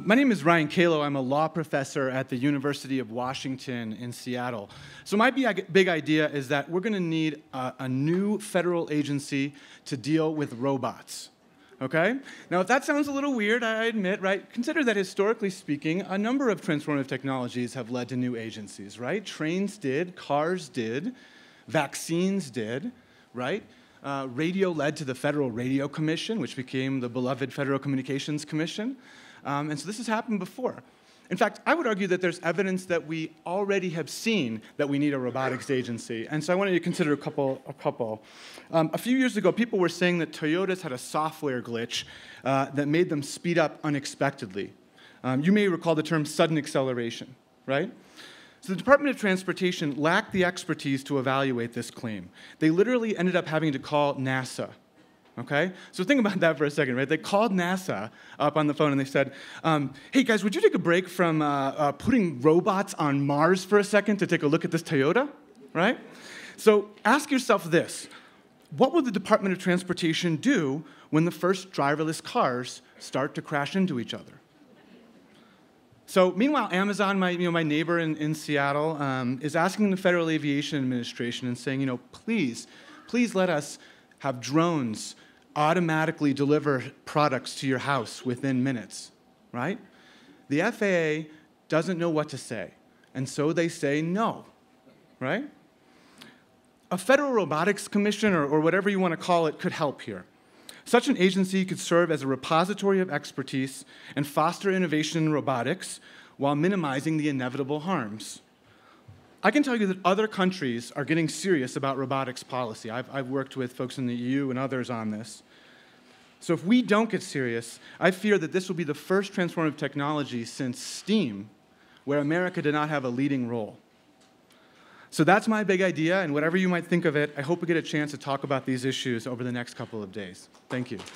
My name is Ryan Calo. I'm a law professor at the University of Washington in Seattle. So my big idea is that we're going to need a new federal agency to deal with robots. Okay? Now, if that sounds a little weird, I admit, right? Consider that historically speaking, a number of transformative technologies have led to new agencies, right? Trains did, cars did, vaccines did, right? Radio led to the Federal Radio Commission, which became the beloved Federal Communications Commission. And so this has happened before. In fact, I would argue that there's evidence that we already have seen that we need a robotics agency. And so I wanted to consider a couple. A few years ago, people were saying that Toyotas had a software glitch that made them speed up unexpectedly. You may recall the term sudden acceleration, right? So the Department of Transportation lacked the expertise to evaluate this claim. They literally ended up having to call NASA. Okay? So think about that for a second, right? They called NASA up on the phone and they said, hey guys, would you take a break from putting robots on Mars for a second to take a look at this Toyota, right? So ask yourself this, what will the Department of Transportation do when the first driverless cars start to crash into each other? So meanwhile, Amazon, my neighbor in Seattle, is asking the Federal Aviation Administration and saying, please let us have drones automatically deliver products to your house within minutes, right? The FAA doesn't know what to say, and so they say no, right? A Federal Robotics Commission, or whatever you want to call it, could help here. Such an agency could serve as a repository of expertise and foster innovation in robotics while minimizing the inevitable harms. I can tell you that other countries are getting serious about robotics policy. I've worked with folks in the EU and others on this. So if we don't get serious, I fear that this will be the first transformative technology since steam where America did not have a leading role. So that's my big idea, and whatever you might think of it, I hope we get a chance to talk about these issues over the next couple of days. Thank you.